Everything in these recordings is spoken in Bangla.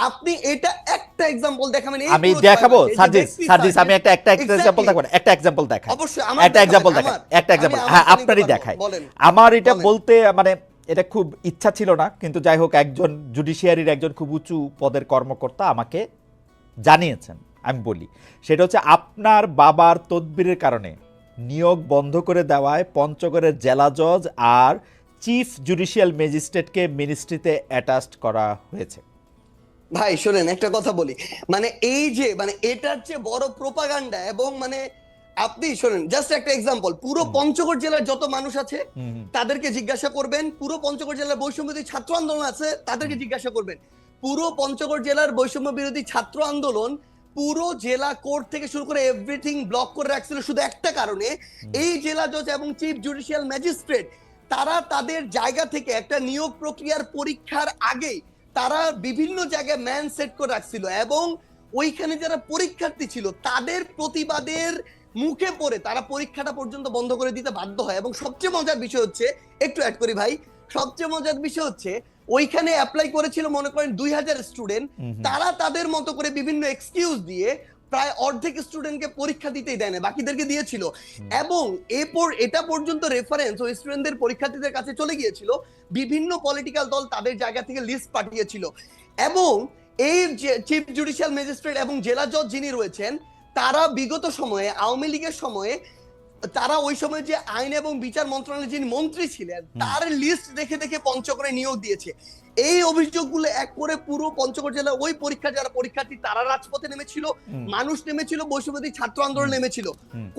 আপনি এটা একটা एग्जांपल দেখাবেন, এই আমি পুরো দেখাবো 6 মাসে সার্জিস আমি একটা এক্সাম্পল দেখাবো, একটা এক্সাম্পল দেখাই, অবশ্যই আমার একটা এক্সাম্পল দেখাই, একটা আমি এক্সাম্পল, আমার হ্যাঁ নিতে আপনারই পারবো, দেখাই। বলেন আমার এটা বলেন। বলতে মানে এটা খুব ইচ্ছা ছিল না, কিন্তু যাই হোক একজন জুডিশিয়ারির একজন খুব উঁচু পদের কর্মকর্তা আমাকে জানিয়েছেন, আমি বলি সেটা হচ্ছে আপনার বাবার তদবিরের কারণে নিয়োগ বন্ধ করে দেওয়ায় পঞ্চগড়ের জেলা জজ আর চিফ জুডিশিয়াল ম্যাজিস্ট্রেটকে মিনিস্ট্রিতে অ্যাটাচড করা হয়েছে। ভাই শোনেন একটা কথা বলি, মানে এই যে মানে এটার চেয়ে বড় প্রোপাগান্ডা, এবং মানে আপনি শোনেন জাস্ট একটা এক্সাম্পল, পুরো পঞ্চগড় জেলার যত মানুষ আছে তাদেরকে জিজ্ঞাসা করবেন, পুরো পঞ্চগড় জেলার বৈষম্য বিরোধী ছাত্র আন্দোলন আছে তাদেরকে জিজ্ঞাসা করবেন, পুরো পঞ্চগড় জেলার বৈষম্য বিরোধী ছাত্র আন্দোলন পুরো জেলা কোর্ট থেকে শুরু করে এভরিথিং ব্লক করে রাখছিল শুধু একটা কারণে, এই জেলা জজ এবং চিফ জুডিশিয়াল ম্যাজিস্ট্রেট তারা তাদের জায়গা থেকে একটা নিয়োগ প্রক্রিয়ার পরীক্ষার আগেই তারা বিভিন্ন জায়গায় ম্যান সেট করে রাখছিল, এবং ওইখানে যারা পরীক্ষার্থী ছিল তাদের প্রতিবাদের মুখে পড়ে তারা পরীক্ষাটা পর্যন্ত বন্ধ করে দিতে বাধ্য হয়। এবং সবচেয়ে মজার বিষয় হচ্ছে, একটু অ্যাড করি ভাই, সবচেয়ে মজার বিষয় হচ্ছে ওইখানে অ্যাপ্লাই করেছিল মনে করেন 2000 স্টুডেন্ট, তারা তাদের মতো করে বিভিন্ন এক্সকিউজ দিয়ে প্রায় অর্ধেক স্টুডেন্টকে পরীক্ষা দিতেই দেয় না, বাকিদেরকে দিয়েছিল। এবং এরপর এটা পর্যন্ত রেফারেন্স ওই স্টুডেন্টদের পরীক্ষার্থীদের কাছে চলে গিয়েছিল, বিভিন্ন পলিটিক্যাল দল তাদের জায়গা থেকে লিস্ট পাঠিয়েছিল, এবং এই যে চিফ জুডিশিয়াল ম্যাজিস্ট্রেট এবং জেলা জজ যিনি রয়েছেন তারা বিগত সময়ে আওয়ামী লীগের সময়ে তারা ওই সময় যে আইন এবং বিচার মন্ত্রণালয়ের যিনি মন্ত্রী ছিলেন তার লিস্ট দেখে দেখে পঞ্চগড়ে নিয়োগ দিয়েছে। এই অভিযোগগুলো এক করে পুরো পঞ্চগড় জেলা ওই পরীক্ষা যারা পরীক্ষার্থী তারা রাজপথে নেমেছিল, মানুষ নেমেছিল, বৈষম্যবিরোধী ছাত্র আন্দোলন নেমেছিল।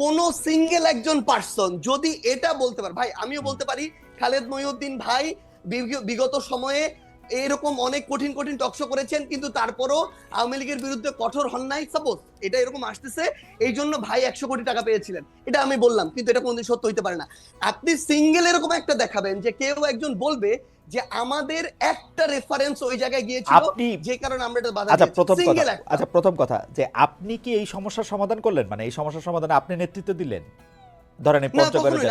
কোন সিঙ্গেল একজন পার্সন যদি এটা বলতে পারে, ভাই আমিও বলতে পারি খালেদ মহিউদ্দিন ভাই বিগত সময়ে এরকম অনেক কঠিন কঠিন টকশো করেছেন, কিন্তু তারপরও আওয়ামী লীগের বিরুদ্ধে কঠোর হন নাই, সাপোজ এটা এরকম আসতেছে এই জন্য ভাই 100 কোটি টাকা পেয়েছিলেন, এটা আমি বললাম, কিন্তু এটা কোনোদিন সত্য হইতে পারে না। আপনি সিঙ্গেল এরকম একটা দেখাবেন যে কেউ একজন বলবে যে আমাদের একটা রেফারেন্স ওই জায়গায় গিয়েছিল যে কারণে আমরা এটা বাধা দিয়েছি, সিঙ্গেল একটা। আচ্ছা প্রথম কথা যে আপনি কি এই সমস্যার সমাধান করলেন, মানে এই সমস্যার সমাধানে আপনি নেতৃত্ব দিলেন? ধরেন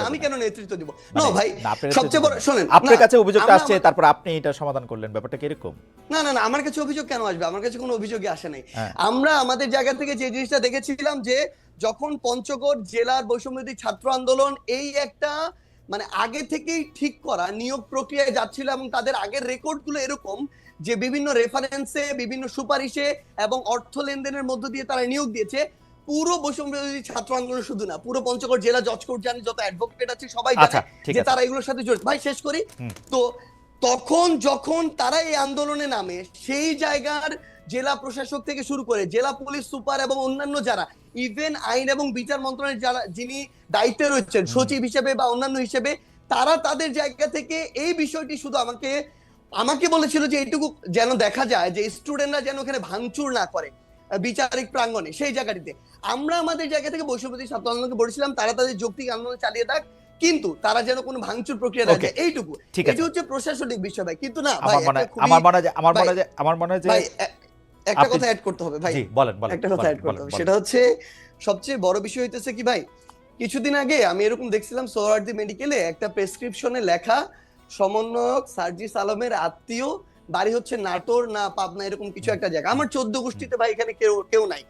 আমি কেন নেতৃত্ব দিব? না ভাই, সবচেয়ে বড় শুনেন, আপনার কাছে অভিযোগটা আসছে তারপর আপনি এটা সমাধান করলেন, ব্যাপারটা কি এরকম? না না না, আমার কাছে অভিযোগ কেন আসবে? আমার কাছে কোনো অভিযোগই আসে নাই। আমরা আমাদের জায়গা থেকে যে জিনিসটা দেখেছিলাম যে যখন পঞ্চগড় জেলার বৈষম্যবিরোধী ছাত্র আন্দোলন এই একটা মানে আগে থেকেই ঠিক করা নিয়োগ প্রক্রিয়ায় যাচ্ছিল, এবং তাদের আগের রেকর্ডগুলো এরকম যে বিভিন্ন রেফারেন্সে বিভিন্ন সুপারিশে এবং অর্থ লেনদেনের মধ্য দিয়ে তারা নিয়োগ দিয়েছে। পুরো বৈষম্যবিরোধী ছাত্র আন্দোলন শুধু না, পুরো পঞ্চগড় জেলা জজ কোর্ট জানে, যত অ্যাডভোকেট আছে সবাই জানে যে তারা এগুলোর সাথে জড়িত। ভাই শেষ করি তো, তখন যখন তারা এই আন্দোলনে নামে সেই জায়গার জেলা প্রশাসক থেকে শুরু করে জেলা পুলিশ সুপার এবং অন্যান্য যারা ইভেন আইন এবং বিচার মন্ত্রণালয়ের যারা যিনি দায়িত্বে রয়েছেন সচিব হিসেবে বা অন্যান্য হিসেবে, তারা তাদের জায়গা থেকে এই বিষয়টি শুধু আমাকে বলেছিল যে এইটুকু যেন দেখা যায় যে স্টুডেন্টরা যেন ওখানে ভাঙচুর না করে বিচারিক প্রাঙ্গণে, সেই জায়গাটিতে আমরা আমাদের জায়গা থেকে বৈষম্যবিরোধী ছাত্র আন্দোলনকে বলেছিলাম তারা তাদের যৌক্তিক আন্দোলন চালিয়ে থাক, কিন্তু তারা যেন কোনো ভাঙচুর প্রক্রিয়া না যায়, এইটুকু। এটা হচ্ছে প্রশাসনিক বিষয় ভাই, কিন্তু না ভাই আমার মনে হয় যে একটা কথা অ্যাড করতে হবে ভাই, বলেন একটা কথা অ্যাড করতে হবে, সেটা হচ্ছে সবচেয়ে বড় বিষয় হইতেছে কি ভাই, কিছুদিন আগে আমি এরকম দেখছিলাম সোহরাওয়ার্দী মেডিকেলে একটা প্রেসক্রিপশনে লেখা সমন্বয়ক সার্জিস আলমের আত্মীয়, বাড়ি হচ্ছে নাটোর না পাবনা এরকম কিছু একটা জায়গা, আমার 14 গোষ্ঠীতে ভাই এখানে কেউ নাই।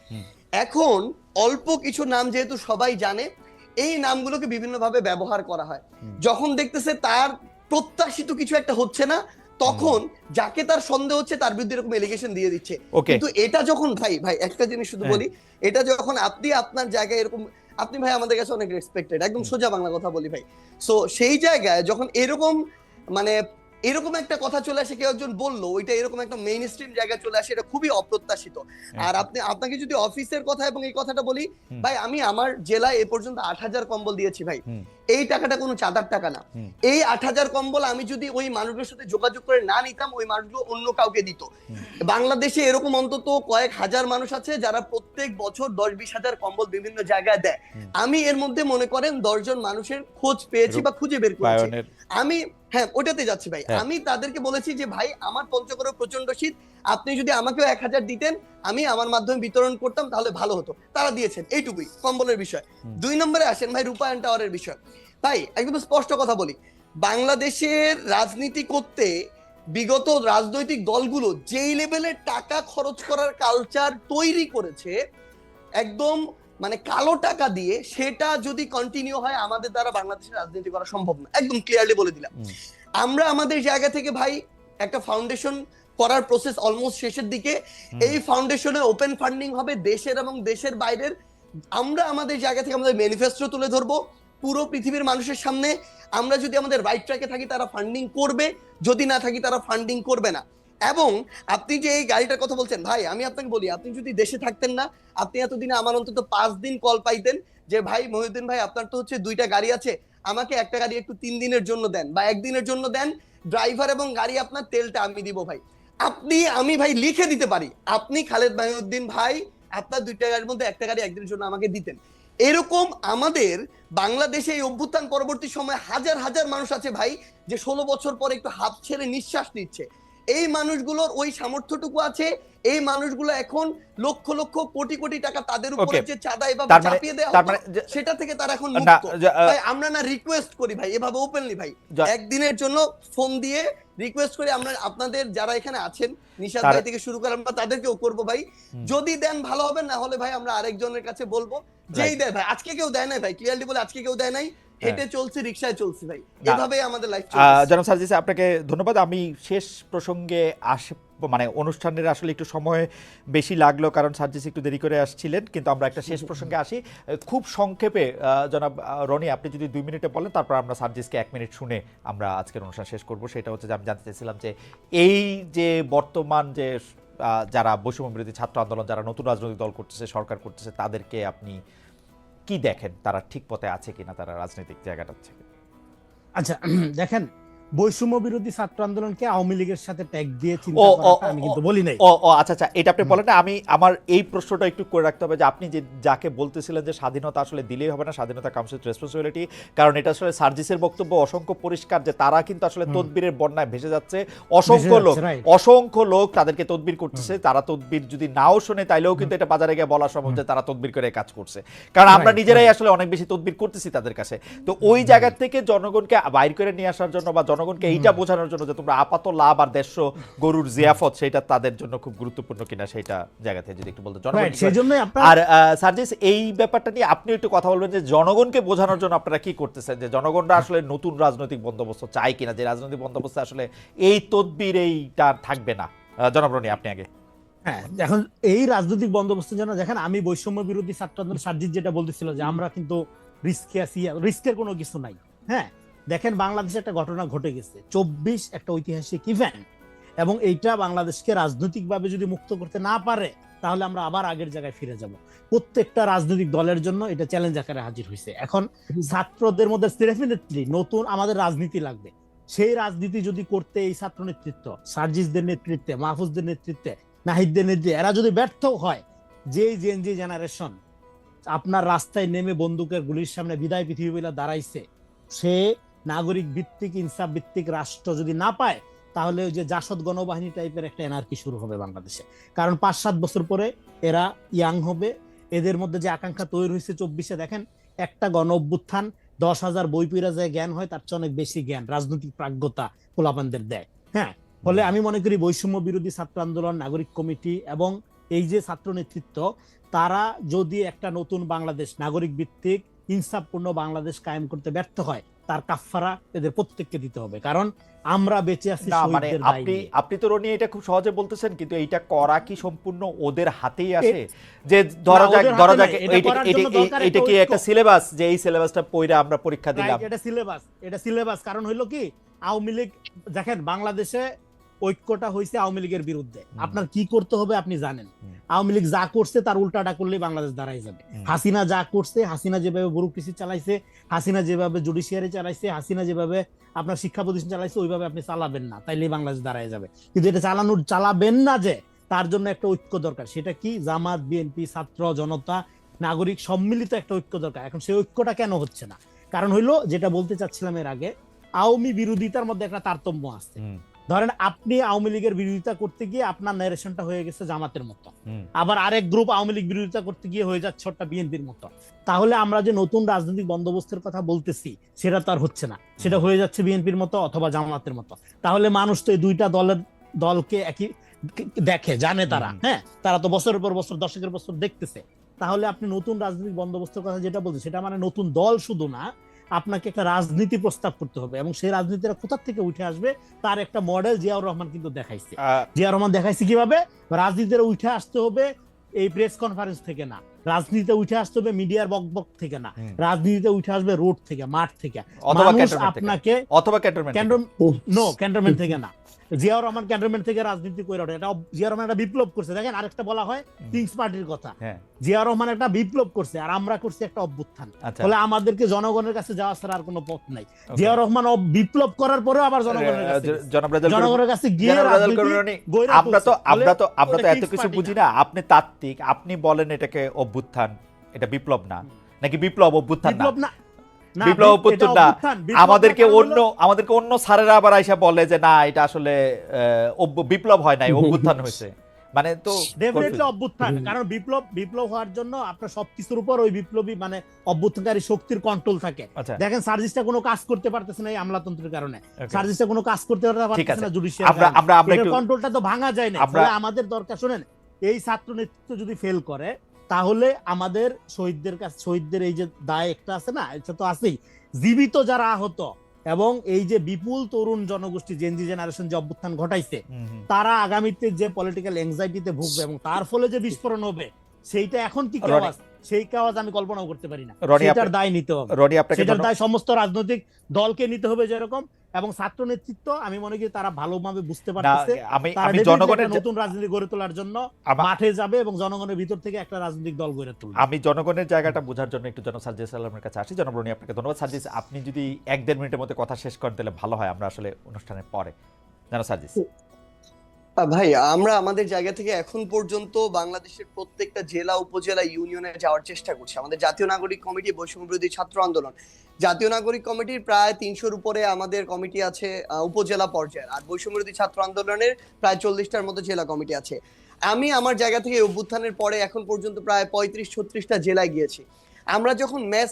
এখন অল্প কিছু নাম যেহেতু সবাই জানে, এই নামগুলোকে বিভিন্ন ভাবে ব্যবহার করা হয়, যখন দেখতেছে তার প্রত্যাশিত কিছু একটা হচ্ছে না তখন যাকে তার সন্দেহ হচ্ছে তার বিরুদ্ধে এরকম এলিগেশন দিয়ে দিচ্ছে। কিন্তু এটা যখন ভাই একটা জিনিস শুধু বলি, এটা যখন আপনি আপনার জায়গায় এরকম, আপনি ভাই আমাদের কাছে অনেক রেসপেক্টেড, একদম সোজা বাংলা কথা বলি ভাই, সো সেই জায়গায় যখন এরকম মানে এরকম একটা কথা চলে আসে, কেউ একজন বললো ওইটা এরকম একটা মেইন স্ট্রিম জায়গায় চলে আসে, এটা খুবই অপ্রত্যাশিত। আর আপনাকে যদি অফিসের কথা এবং এই কথাটা বলি ভাই, আমি আমার জেলায় এ পর্যন্ত 8000 কম্বল দিয়েছি ভাই, এই টাকাটা কোনো চাঁদার টাকা না। এই 8000 কম্বল আমি যদি ওই মানুষগুলোর সাথে যোগাযোগ করে না নিতাম, ওই মানুষগুলো অন্য কাউকে দিত। বাংলাদেশে এরকম অন্তত কয়েক হাজার মানুষ আছে যারা প্রত্যেক বছর 10-20 হাজার কম্বল বিভিন্ন জায়গায় দেয়। আমি এর মধ্যে মনে করেন 10 জন মানুষের খোঁজ পেয়েছি বা খুঁজে বের করেছি। আমি ওটাতে যাচ্ছি ভাই, আমি তাদেরকে বলেছি যে ভাই আমার পঞ্চগড়ে প্রচন্ড শীত, আপনি যদি আমাকেও 1000 দিতেন আমি আমার মাধ্যমে বিতরণ করতাম তাহলে ভালো হতো, তারা দিয়েছেন, এইটুকুই কম্বলের বিষয়। 2 নম্বরে আসেন ভাই রূপায়ণ টাওয়ারের বিষয়। ভাই একদম স্পষ্ট কথা বলি, বাংলাদেশের রাজনীতি করতে বিগত রাজনৈতিক দলগুলো যেই লেভেলের টাকা খরচ করার কালচার তৈরি করেছে একদম মানে কালো টাকা দিয়ে, সেটা যদি কন্টিনিউ হয় আমাদের দ্বারা বাংলাদেশের রাজনীতি করা সম্ভব না, একদম ক্লিয়ারলি বলে দিলাম। আমরা আমাদের জায়গা থেকে ভাই একটা ফাউন্ডেশন করার প্রসেস অলমোস্ট শেষের দিকে। এই ফাউন্ডেশনে ওপেন ফান্ডিং হবে দেশের এবং দেশের বাইরের। আমরা আমাদের জায়গা থেকে আমাদের ম্যানিফেস্টো তুলে ধরবো পুরো পৃথিবীর মানুষের সামনে। আমরা যদি আমাদের রাইট ট্র্যাকে থাকি তারা ফান্ডিং করবে, যদি না থাকি তারা ফান্ডিং করবে না। এবং আপনি যে এই গাড়িটার কথা বলছেন ভাই, আমি আপনাকে বলি, আপনি যদি দেশে থাকতেন না, আপনি এতদিনে আমার অন্তত 5 দিন কল পাইতেন যে ভাই মহিউদ্দিন ভাই আপনার তো হচ্ছে 2টা গাড়ি আছে, আমাকে একটা গাড়ি একটু 3 দিনের জন্য দেন বা 1 দিনের জন্য দেন, ড্রাইভার এবং গাড়ি আপনার, তেলটা আমি দিব ভাই। আমি ভাই লিখে দিতে পারি আপনি খালেদ মহিউদ্দিন ভাই আপনার 2টা গাড়ির মধ্যে একটা গাড়ি একদিনের জন্য আমাকে দিতেন। এরকম আমাদের বাংলাদেশে এই অভ্যুত্থান পরবর্তী সময় হাজার হাজার মানুষ আছে ভাই যে 16 বছর পরে একটু হাত ছেড়ে নিঃশ্বাস নিচ্ছে। এই মানুষগুলোর ওই সামর্থ্যটুকু আছে। এই মানুষগুলো এখন লক্ষ লক্ষ কোটি কোটি টাকা তাদের উপরে যে চাঁদা এভাবে চাপিয়ে দেওয়া হতো, সেটা থেকে তারা এখন মুক্ত। ভাই আমরা না রিকোয়েস্ট করি ভাই এভাবে ওপেনলি ভাই, একদিনের জন্য ফোন দিয়ে রিকোয়েস্ট করি, আমরা আপনাদের যারা এখানে আছেন নিশাদ ভাই থেকে শুরু করে আমরা তাদেরকেও করবো ভাই, যদি দেন ভালো হবে, না হলে ভাই আমরা আরেকজনের কাছে বলবো যেই দেয় ভাই। আজকে কেউ দেয় নাই ভাই, ক্লিয়ারলি বলে আজকে কেউ দেয় নাই, হেঁটে চলছে, রিকশায় চলছে ভাই, এভাবেই আমাদের লাইফ চলছে। জনাব সার্জিস আপনাকে ধন্যবাদ। আমি শেষ প্রসঙ্গে মানে অনুষ্ঠানের আসলে একটু সময় বেশি লাগলো কারণ সার্জিস একটু দেরি করে আসছিলেন, কিন্তু আমরা একটা শেষ প্রসঙ্গে আসি খুব সংক্ষেপে। জনাব রনি আপনি যদি 2 মিনিটে বলেন, তারপর আমরা সার্জিসকে 1 মিনিট শুনে আমরা আজকের অনুষ্ঠান শেষ করব। সেটা হচ্ছে যে আমি জানতে চাইছিলাম যে এই যে বর্তমান যে যারা বৈষম্য বিরোধী ছাত্র আন্দোলন, যারা নতুন রাজনৈতিক দল করতেছে, সরকার করতেছে, তাদেরকে আপনি কি দেখেন, তারা ঠিক পথে আছে কিনা তারা রাজনৈতিক জায়গাটা থেকে? আচ্ছা দেখেন, বৈষম্য বিরোধী ছাত্র আন্দোলনকে আওয়ামী লীগের সাথে ট্যাগ দিয়ে চিন্তা করাটা আমি কিন্তু বলি নাই। আচ্ছা এটা আপনি বলেন না, আমি আমার এই প্রশ্নটা একটু করে রাখতে হবে যে আপনি যে যাকে বলতেছিলেন যে স্বাধীনতা আসলে দিলেই হবে না, স্বাধীনতা কামস উইথ রেসপন্সিবিলিটি, কারণ এটা আসলে সার্জিসের বক্তব্য অসংখ্য পরিষ্কার যে তারা কিন্তু আসলে তদবিরের বন্যায় ভেসে যাচ্ছে। অসংখ্য লোক তাদেরকে তদবির করতেছে, তারা তদবির যদি নাও শোনে তাইলেও কিন্তু এটা বাজারে গিয়ে বলা সম্ভব যে তারা তদবির করে কাজ করছে, কারণ আমরা নিজেরাই আসলে অনেক বেশি তদবির করতেছি তাদের কাছে। তো ওই জায়গা থেকে জনগণকে বাইর করে নিয়ে আসার জন্য বা জনগণকে এইটা বোঝানোর জন্য যে তোমরা আপাত লাভ আর 150 গরুর জিয়াফত সেটা তাদের জন্য খুব গুরুত্বপূর্ণ কিনা সেটা জায়গা থেকে যদি একটু বলতে। আর সার্জিস এই ব্যাপারটা নিয়ে আপনি একটু কথা বলবেন যে জনগণকে বোঝানোর জন্য আপনারা কি করতেছেন, যে জনগণরা আসলে নতুন রাজনৈতিক বন্দোবস্ত চায় কিনা, যে রাজনৈতিক বন্দোবস্ত আসলে এই তদবির এইটা থাকবে না। জনাব রনি আপনি আগে। হ্যাঁ, এখন এই রাজনৈতিক বন্দোবস্তের জন্য দেখেন, আমি বৈষম্য বিরোধী ছাত্র আন্দোলন সার্জিস যেটা বলতেছিল যে আমরা কিন্তু রিস্কে আছি, রিস্কের কোনো কিছু নাই। হ্যাঁ দেখেন, বাংলাদেশে একটা ঘটনা ঘটে গেছে, 24 একটা ঐতিহাসিক ইভেন্ট, এবং এইটা বাংলাদেশকে রাজনৈতিকভাবে যদি মুক্ত করতে না পারে তাহলে আমরা আবার আগের জায়গায় ফিরে যাব। প্রত্যেকটা রাজনৈতিক দলের জন্য এটা চ্যালেঞ্জ আকারে হাজির হয়েছে। এখন ছাত্রদের মধ্যে ডেফিনেটলি নতুন আমাদের রাজনীতি লাগবে। সেই রাজনীতি যদি করতে এই ছাত্র নেতৃত্ব, সার্জিসদের নেতৃত্বে, মাহফুজদের নেতৃত্বে, নাহিদদের নেতৃত্বে এরা যদি ব্যর্থ হয়, যে জেনজি জেনারেশন আপনার রাস্তায় নেমে বন্দুকের গুলির সামনে বিদায় পৃথিবী বলে দাঁড়াইছে, সে নাগরিক ভিত্তিক ইনসাফ ভিত্তিক রাষ্ট্র যদি না পায় তাহলে ওই যে জাসদ গণবাহিনী টাইপের একটা এনার্কি শুরু হবে বাংলাদেশে। কারণ 5-7 বছর পরে এরা ইয়াং হবে, এদের মধ্যে যে আকাঙ্ক্ষা তৈরি হয়েছে 24-এ, দেখেন একটা গণ অভ্যুত্থান 10,000 বই পড়া যায় জ্ঞান হয়, তার চেয়ে অনেক বেশি জ্ঞান রাজনৈতিক প্রাজ্ঞতা পোলাপানদের দেয়। হ্যাঁ, ফলে আমি মনে করি বৈষম্য বিরোধী ছাত্র আন্দোলন, নাগরিক কমিটি এবং এই যে ছাত্র নেতৃত্ব, তারা যদি একটা নতুন বাংলাদেশ, নাগরিক ভিত্তিক ইনসাফপূর্ণ বাংলাদেশ কায়েম করতে ব্যর্থ হয়, তার কাফফারা এদের প্রত্যেককে দিতে হবে। কারণ আমরা বেঁচে আছি শহীদদের দায়ে। আপনি তো রনি এটা খুব সহজে বলতেছেন, কিন্তু এইটা করা কি সম্পূর্ণ ওদের হাতেই আছে? যে ধরা যাক এটা কি একটা সিলেবাস, যে এই সিলেবাসটা পড়ে আমরা পরীক্ষা দিলাম, এটা সিলেবাস। কারণ হইলো কি, আওয়ামী লীগ দেখেন বাংলাদেশে ঐক্যটা হয়েছে আওয়ামী লীগের বিরুদ্ধে। আপনার কি করতে হবে আপনি জানেন। আওয়ামী লীগ যা করছে তার উল্টাটা করলে বাংলাদেশ দাঁড়াই যাবে। হাসিনা যা করছে, হাসিনা যেভাবে ব্যুরোক্রেসি চালাইছে, হাসিনা যেভাবে জুডিশিয়ারি চালাইছে, হাসিনা যেভাবে আপনার শিক্ষা প্রতিষ্ঠান চালাইছে, ওইভাবে আপনি চালাবেন না, তাইলে বাংলাদেশ দাঁড়াই যাবে। কিন্তু এটা চালাবেন না, যে তার জন্য একটা ঐক্য দরকার। সেটা কি? জামাত, বিএনপি, ছাত্র জনতা, নাগরিক সম্মিলিত একটা ঐক্য দরকার। এখন সেই ঐক্যটা কেন হচ্ছে না? কারণ হইলো, যেটা বলতে চাচ্ছিলাম এর আগে, আওয়ামী বিরোধিতার মধ্যে একটা তারতম্য আছে। ধরেন আপনি আওয়ামী লীগের বিরোধিতা করতে গিয়ে আপনার ন্যারেশনটা হয়ে গেছে জামাতের মতো, আবার আরেক গ্রুপ আওয়ামী লীগ বিরোধিতা করতে গিয়ে হয়ে যাচ্ছে ওটা বিএনপির মতো। তাহলে আমরা যে নতুন রাজনৈতিক বন্দোবস্তের কথা বলতেছি সেটা তো আর হচ্ছে না, সেটা হয়ে যাচ্ছে বিএনপির মতো অথবা জামাতের মতো। তাহলে মানুষ তো এই দুইটা দলকে একই দেখে, জানে তারা, হ্যাঁ, তারা তো বছরের পর বছর, দশকের বছর দেখতেছে। তাহলে আপনি নতুন রাজনৈতিক বন্দোবস্তের কথা যেটা বলছেন, সেটা মানে নতুন দল শুধু না, আপনাকে একটা রাজনীতি প্রস্তাব করতে হবে, এবং সেই রাজনীতিটা কোথা থেকে উঠে আসবে তার একটা মডেল জিয়াউর রহমান কিন্তু দেখাইছে। জিয়াউর রহমান দেখাইছে কিভাবে রাজনীতিতে উঠে আসতে হবে, এই প্রেস কনফারেন্স থেকে না, রাজনীতিতে উঠে আসতে হবে মিডিয়ার বকবক থেকে না, রাজনীতিতে উঠে আসবে রোড থেকে, মাঠ থেকে, মানুষ আপনাকে, অথবা ক্যান্টনমেন্ট থেকে না। জিয়াউর রহমান ক্যান্টনমেন্ট থেকে রাজনীতি করে ওঠে, এটা জিয়াউর রহমান একটা বিপ্লব করছে। দেখেন আরেকটা বলা হয় কিংস পার্টির কথা, জিয়াউর রহমান একটা বিপ্লব করছে আর আমরা করছি একটা অভ্যুত্থান। ফলে আমাদেরকে জনগণের কাছে যাওয়া ছাড়া আর কোনো পথ নাই। জিয়াউর রহমান বিপ্লব করার পরে আবার জনগণের কাছে গিয়ে আমরা তো এত কিছু বুঝি না। আপনি তাত্ত্বিক, আপনি বলেন এটাকে অভ্যুত্থান, এটা বিপ্লব না, নাকি বিপ্লব অভ্যুত্থান না? বিপ্লব অভ্যুত্থান না, আমাদেরকে অন্য স্যারেরা আবার আইসা বলে যে না এটা আসলে বিপ্লব হয় নাই, অভ্যুত্থান হয়েছে। মানে তো ডেফিনেটলি অভ্যুত্থান, কারণ বিপ্লব হওয়ার জন্য আপনার সবকিছুর উপর ওই বিপ্লবী মানে অভ্যুত্থানকারী শক্তির কন্ট্রোল থাকে। দেখেন সার্জিসটা কোনো কাজ করতে পারতেছে না এই আমলাতন্ত্রের কারণে, সার্জিসটা কোনো কাজ করতে পারতেছে না জুডিশিয়ারি কন্ট্রোলটা তো ভাঙা যায় না। আমাদের দরকার, শুনেন, এই ছাত্র নেতৃত্ব যদি ফেল করে তাহলে আমাদের শহীদদের এই যে দায় একটা আছে না, এটা তো আছেই, জীবিত যারা আহত এবং এই যে বিপুল তরুণ জনগোষ্ঠী জেনজি জেনারেশন যে অভ্যুত্থান ঘটাইছে, তারা আগামীতে যে পলিটিক্যাল এংজাইটিতে ভুগবে এবং তার ফলে যে বিস্ফোরণ হবে, সেইটা এখন কি কেওয়াজ, সেই কেওয়াজ আমি কল্পনাও করতে পারি না। সেটার দায় নিতে হবে, সেটার দায় সমস্ত রাজনৈতিক দলকে নিতে হবে যেরকম, এবং ছাত্র নেতৃত্ব আমি মনে করি তারা ভালোভাবে বুঝতে পারতেছে আমি জনগণের নতুন রাজনীতি গড়ে তোলার জন্য মাঠে যাবে এবং জনগণের ভিতর থেকে একটা রাজনৈতিক দল গড়ে তুলবে। আমি জনগণের জায়গাটা বোঝার জন্য একটু জনাব সার্জিস আলমের কাছে আসি। জনাব রনি, আপনাকে ধন্যবাদ। সার্জিস, আপনি যদি 1-1.5 মিনিটের মধ্যে কথা শেষ করেন তাহলে ভালো হয়, আমরা আসলে অনুষ্ঠানের পরে। জনাব সার্জিস। ভাই, আমরা আমাদের জায়গা থেকে এখন পর্যন্ত বাংলাদেশের প্রত্যেকটা জেলা, উপজেলা, ইউনিয়নে যাওয়ার চেষ্টা করছি। আমাদের জাতীয় নাগরিক কমিটি, বৈষম্য বিরোধী ছাত্র আন্দোলন, জাতীয় নাগরিক কমিটির প্রায় 300-র উপরে আমাদের কমিটি আছে উপজেলা পর্যায়ে, আর বৈষম্য বিরোধী ছাত্র আন্দোলনের প্রায় 40টার মতো জেলা কমিটি আছে। আমি আমার জায়গা থেকে অভ্যুত্থানের পরে এখন পর্যন্ত প্রায় 35-36টা জেলায় গিয়েছি। আমরা যখন ম্যাস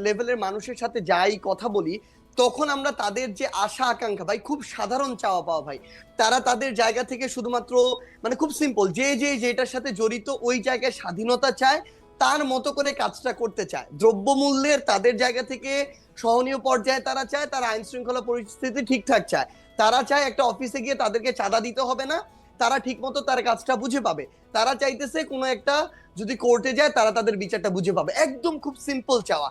লেভেলের মানুষের সাথে যাই, কথা বলি, তখন আমরা তাদের যে আশা আকাঙ্ক্ষা, ভাই খুব সাধারণ চাওয়া পাওয়া, ভাই তারা তাদের জায়গা থেকে শুধুমাত্র মানে খুব সিম্পল, যেটার সাথে জড়িত ওই জায়গায় স্বাধীনতা চায়, তার মতো করে কাজটা করতে চায়। দ্রব্যমূল্যের তাদের জায়গা থেকে সহনীয় পর্যায়ে তারা চায়, তারা আইন শৃঙ্খলা পরিস্থিতি ঠিকঠাক চায়, তারা চায় একটা অফিসে গিয়ে তাদেরকে চাঁদা দিতে হবে না, তারা ঠিক মতো তার কাজটা বুঝে পাবে, তারা চাইতেছে কোনো একটা যদি কোর্টে যায় তারা তাদের বিচারটা বুঝে পাবে, একদম খুব সিম্পল চাওয়া।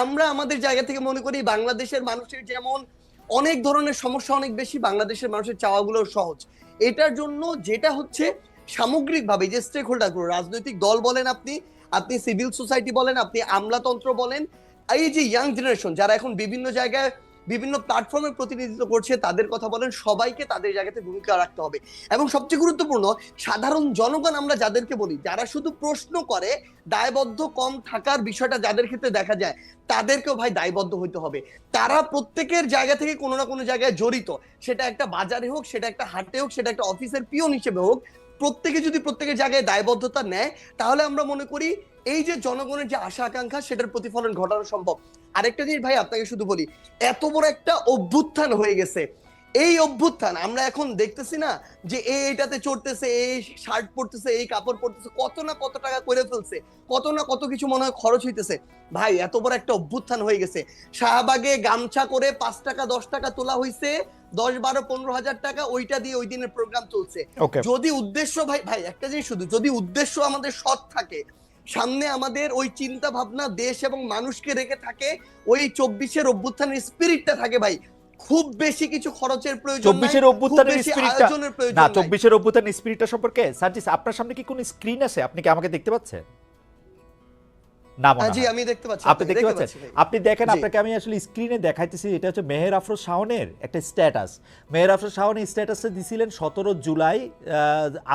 আমরা আমাদের জায়গা থেকে মনে করি বাংলাদেশের মানুষের যেমন অনেক ধরনের সমস্যা অনেক বেশি, বাংলাদেশের মানুষের চাওয়াগুলো সহজ। এটার জন্য যেটা হচ্ছে সামগ্রিকভাবে যে স্টেক হোল্ডারগুলো, রাজনৈতিক দল বলেন, আপনি সিভিল সোসাইটি বলেন, আপনি আমলাতন্ত্র বলেন, এই যে ইয়াং জেনারেশন যারা এখন বিভিন্ন জায়গায় বিভিন্ন প্ল্যাটফর্মে প্রতিনিধিত্ব করছে, তাদের কথা বলেন, সবাইকে তাদের জায়গাতে ভূমিকা রাখতে হবে। এবং সবচেয়ে গুরুত্বপূর্ণ, সাধারণ জনগণ আমরা যাদেরকে বলি, যারা শুধু প্রশ্ন করে, দায়বদ্ধ কম থাকার বিষয়টা যাদের ক্ষেত্রে দেখা যায়, তাদেরকেও ভাই দায়বদ্ধ হইতে হবে। তারা প্রত্যেকের জায়গা থেকে কোনো না কোনো জায়গায় জড়িত, সেটা একটা বাজারে হোক, সেটা একটা হাটে হোক, সেটা একটা অফিসের পিয়ন হিসেবে হোক, প্রত্যেকে যদি প্রত্যেকের জায়গায় দায়বদ্ধতা নেয়, তাহলে আমরা মনে করি এই যে জনগণের যে আশা আকাঙ্ক্ষা, সেটার প্রতিফলন ঘটানো সম্ভব। আরেকটা জিনিস ভাই আপনাকে শুধু বলি, এত বড় একটা অভ্যুত্থান হয়ে গেছে, এই অভ্যুত্থান আমরা এখন দেখতেছি না যে এইটাতে চড়তেছে, এই শার্ট পরতেছে, এই কাপড় পরতেছে, কত না কত টাকা করে ফেলছে, কত না কত কিছু মনে হয় খরচ হইতেছে। ভাই এত বড় একটা অভ্যুত্থান হয়ে গেছে, শাহবাগে গামছা করে 5 টাকা 10 টাকা তোলা হয়েছে, 10, 12, 15 হাজার টাকা, ওইটা দিয়ে ওই দিনের প্রোগ্রাম চলছে। যদি উদ্দেশ্য ভাই একটা জিনিস শুধু, যদি উদ্দেশ্য আমাদের সৎ থাকে, সামনে আমাদের ওই চিন্তা ভাবনা দেশ এবং মানুষকে রেখে থাকে, ওই 24-এর অভ্যুত্থানের স্পিরিটটা থাকে, ভাই খুব বেশি কিছু খরচের প্রয়োজন নাই, 24-এর অভ্যুত্থানের স্পিরিটটা না, 24-এর অভ্যুত্থানের স্পিরিটটা সম্পর্কে সার্জিস আপনার সামনে কি কোনো স্ক্রিন আছে, আপনি কি আমাকে দেখতে পাচ্ছেন? না মনে জি হয়। আমি দেখতে পাচ্ছি, আপনি দেখতে পাচ্ছেন? ভাই। আপনি দেখেন, জি। আপনাকে আমি আসলে স্ক্রিনে দেখাইতেছি, এটা হচ্ছে মেহের আফরোজ শাওনের একটা স্ট্যাটাস। মেহের আফরোজ শাওন স্ট্যাটাসে দিছিলেন 17 জুলাই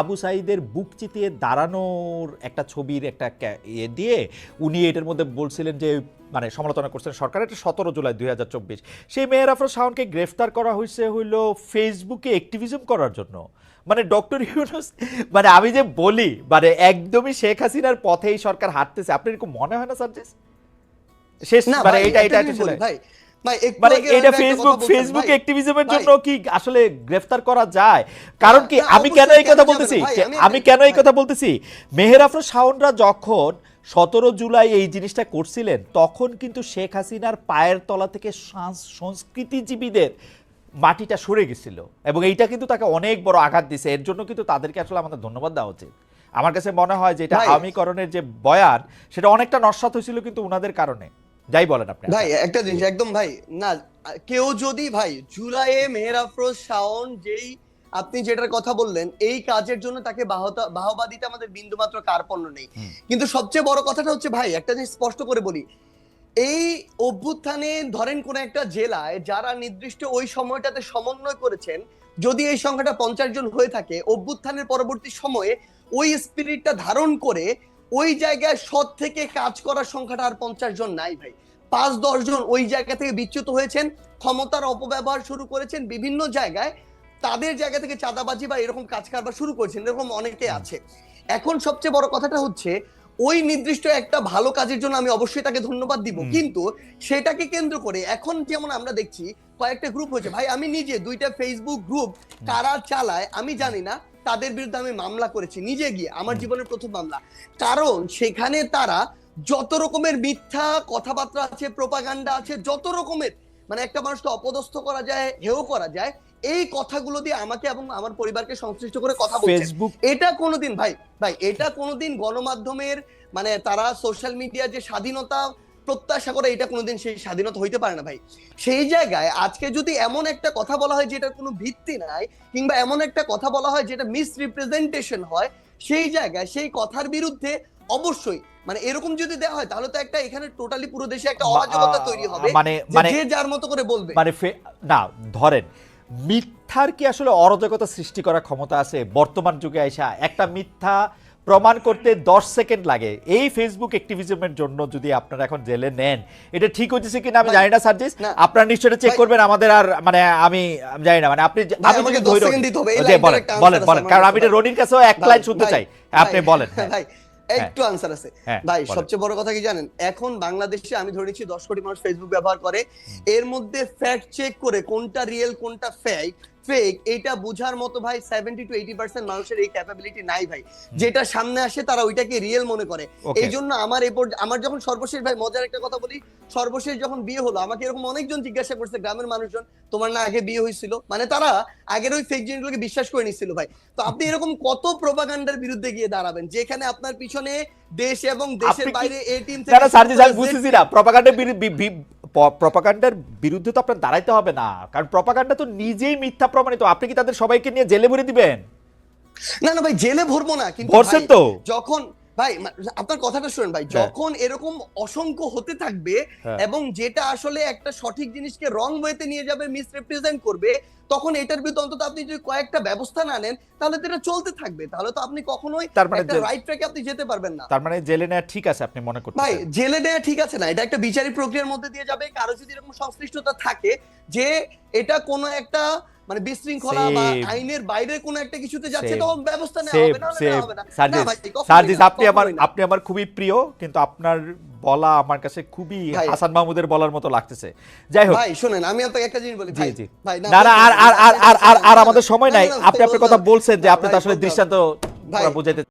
আবু সাঈদের বুক চিতিয়ে দাঁড়ানোর একটা ছবির একটা ইয়ে দিয়ে উনি এটার মধ্যে বলছিলেন যে মানে সমালোচনা করছেন সরকার। এটা 17 জুলাই 2024। সেই মেহের আফরোজ শাওনকে গ্রেফতার করা হয়েছে হইলো ফেসবুকে অ্যাক্টিভিজম করার জন্য। মানে ডক্টর ইউনূস, মানে আমি যে বলি মানে একদমই শেখ হাসিনার পথে এই সরকার হাঁটতেছে। আপনার এরকম মনে হয় না সার্জিস? শেষ না মানে ভাই, এটা একটা এটা জিনিস আসলে বলি ভাই, ভাই একটু মানে আগে এটা একটা কথা বলছেন, ফেসবুক ভাই। অ্যাক্টিভিজমের ভাই, জন্য কি আসলে গ্রেফতার করা যায়? কারণ কি না, আমি কেন অবশ্যই এই কথা কেন যাবে বলতেছি, না ভাই, আমি কেন এই ভাই। কথা বলতেছি, মেহের আফরোজ শাওনরা যখন 17 জুলাই এই জিনিসটা করছিলেন তখন কিন্তু শেখ হাসিনার পায়ের তলা থেকে সংস্কৃতিজীবীদের মাটিটা সরে গেছিল এবং এইটা কিন্তু তাকে অনেক বড় আঘাত দিছে। এর জন্য কিন্তু তাদেরকে আসলে আমাদের ধন্যবাদ দেওয়া উচিত। আমার কাছে মনে হয় যে এটা ভাই। আমিকরণের যে বয়ান সেটা অনেকটা নস্যাৎ হয়েছিল কিন্তু উনাদের কারণে। যাই বলেন আপনি। ভাই একটা জিনিস একদম ভাই, না কেউ যদি ভাই জুলাইয়ে মেহের আফরোজ শাওন যেই আপনি যেটার কথা বললেন এই কাজের জন্য তাকে বাহবা দিতে আমাদের বিন্দুমাত্র কার্পণ্য নেই, কিন্তু সবচেয়ে বড় কথাটা হচ্ছে ভাই একটা জিনিস স্পষ্ট করে বলি, এই অভ্যুত্থানে ধরেন কোন একটা জেলায় যারা নির্দিষ্ট ওই সময়টাতে সমন্বয় করেছেন, যদি এই সংখ্যাটা 50 জন হয়ে থাকে, অভ্যুত্থানের পরবর্তী সময়ে ওই স্পিরিটটা ধারণ করে ওই জায়গায় সৎ থেকে কাজ করার সংখ্যাটা আর 50 জন নাই ভাই। 5-10 জন ওই জায়গা থেকে বিচ্যুত হয়েছেন, ক্ষমতার অপব্যবহার শুরু করেছেন বিভিন্ন জায়গায়, তাদের জায়গা থেকে চাঁদাবাজি বা এরকম কাজ কারবার শুরু করেছেন, এরকম অনেকে আছে। এখন সবচেয়ে বড় কথাটা হচ্ছে ওই নির্দিষ্ট একটা ভালো কাজের জন্য আমি অবশ্যই তাকে ধন্যবাদ দিব, কিন্তু সেটাকে কেন্দ্র করে এখন যেমন আমরা দেখছি কয়েকটা গ্রুপ হয়েছে ভাই, আমি নিজে 2টা ফেসবুক গ্রুপ কারা চালায় আমি জানি না, তাদের বিরুদ্ধে আমি মামলা করেছি নিজে গিয়ে, আমার জীবনের প্রথম মামলা। কারণ সেখানে তারা যত রকমের মিথ্যা কথাবার্তা আছে, প্রোপাগান্ডা আছে, যত রকমের মানে একটা মানুষকে অপদস্থ করা যায়, হেয় করা যায়, এই কথাগুলো দিয়ে আমাকে এবং আমার পরিবারকে সংশ্লিষ্ট করে কথা বলছেন। ফেসবুক এটা কোনোদিন ভাই, এটা কোনোদিন গণমাধ্যমের মানে তারা সোশ্যাল মিডিয়া যে স্বাধীনতা প্রত্যাশা করে, এটা কোনোদিন সেই স্বাধীনতা হইতে পারে না ভাই। সেই জায়গায় আজকে যদি এমন একটা কথা বলা হয় যেটার কোনো ভিত্তি নাই, কিংবা এমন একটা কথা বলা হয় যেটা মিসরিপ্রেজেন্টেশন হয়, সেই জায়গায় সেই কথার বিরুদ্ধে অবশ্যই মানে এরকম যদি দেওয়া হয় তাহলে তো একটা এখানে টোটালি পুরো দেশে একটা অরাজকতা তৈরি হবে, যে যার মতো করে বলবে। মানে না ধরেন মিথ্যার কি আসলে অরাজকতা সৃষ্টি করার ক্ষমতা আছে? বর্তমান যুগে আইসা একটা মিথ্যা প্রমাণ করতে 10 সেকেন্ড লাগে। এই ফেসবুক অ্যাক্টিভিজমের জন্য যদি আপনারা এখন জেলে নেন, এটা ঠিক হচ্ছে কিনা আমি জানি না সার্জিস, আপনারা নিশ্চয়ই চেক করবেন। আমাদের আর মানে আমি জানি না, মানে আপনি আমি আমাকে 10 সেকেন্ড দিতে হবে, বলেন কারণ আমি এটা রনির কাছেও এক লাইন শুনতে চাই, আপনি বলেন। ভাই একটু আনসার আছে ভাই। সবচেয়ে বড় কথা কি জানেন, এখন বাংলাদেশে আমি ধরে নিচ্ছি 10 কোটি মানুষ ফেসবুক ব্যবহার করে, এর মধ্যে ফ্যাক্ট চেক করে কোনটা রিয়েল কোনটা ফেক এটা বোঝার মতো ভাই 70 to 80% মানুষের এই ক্যাপাবিলিটি নাই ভাই। যেটা সামনে আসে তারা ওইটাকে রিয়েল মনে করে। এই জন্য আমার যখন সর্বশেষ ভাই মজার একটা কথা বলি, সর্বশেষ যখন বিয়ে হলো আমাকে এরকম অনেকজন জিজ্ঞাসা করছে গ্রামের মানুষজন, তোমার না আগে বিয়ে হয়েছিল? মানে তারা আগের ওই ফেক জিনিসগুলোকে বিশ্বাস করে নিচ্ছিল ভাই। তো আপনি এরকম কত প্রোপাগান্ডার বিরুদ্ধে গিয়ে দাঁড়াবেন যেখানে আপনার পিছনে দেশ এবং দেশের বাইরে এই টিম থেকে সার্জিস আমি বুঝতেছি না, প্রপাগান্ডার বিরুদ্ধে তো আপনার দাঁড়াইতে হবে না, কারণ প্রপাগান্ডা তো নিজেই মিথ্যা প্রমাণিত। আপনি কি তাদের সবাইকে নিয়ে জেলে ভরে দিবেন? না ভাই জেলে ভরবো না, কিন্তু ভরছেন তো যখন ভাই আপনার কথাটা শুনেন ভাই, যখন এরকম অসংখ্য হতে থাকবে এবং যেটা আসলে একটা সঠিক জিনিসকে রং ওয়েতে নিয়ে যাবে, মিসরিপ্রেজেন্ট করবে, তখন এটার বিরুদ্ধে অন্তত আপনি যদি কয়েকটা ব্যবস্থা না নেন তাহলে তো এটা চলতে থাকবে, তাহলে তো আপনি কখনোই একটা রাইট ট্র্যাকে আপনি যেতে পারবেন না। তার মানে জেলে নেওয়া ঠিক আছে আপনি মনে করছেন? ভাই জেলে নেওয়া ঠিক আছে না, এটা একটা বিচারিক প্রক্রিয়ার মধ্যে দিয়ে যাবে। কারো যদি এরকম সংশ্লিষ্টতা থাকে যে এটা কোনো একটা মানে বিশৃঙ্খলা বা আইনের বাইরে কোনো একটা কিছুতে যাচ্ছে, তখন ব্যবস্থা নেওয়া হবে, না হবে না। সার্জিস আপনি আমার খুবই প্রিয়, কিন্তু আপনার বলা আমার কাছে খুবই হাসান মাহমুদের বলার মতো লাগতেছে। যাই হোক ভাই শুনেন, আমি আপনাকে একটা জিনিস বলি ভাই, না আর আমাদের সময় নাই। আপনি আপনার কথা বলছেন যে আপনি তো আসলে দৃষ্টান্ত বুঝাইতে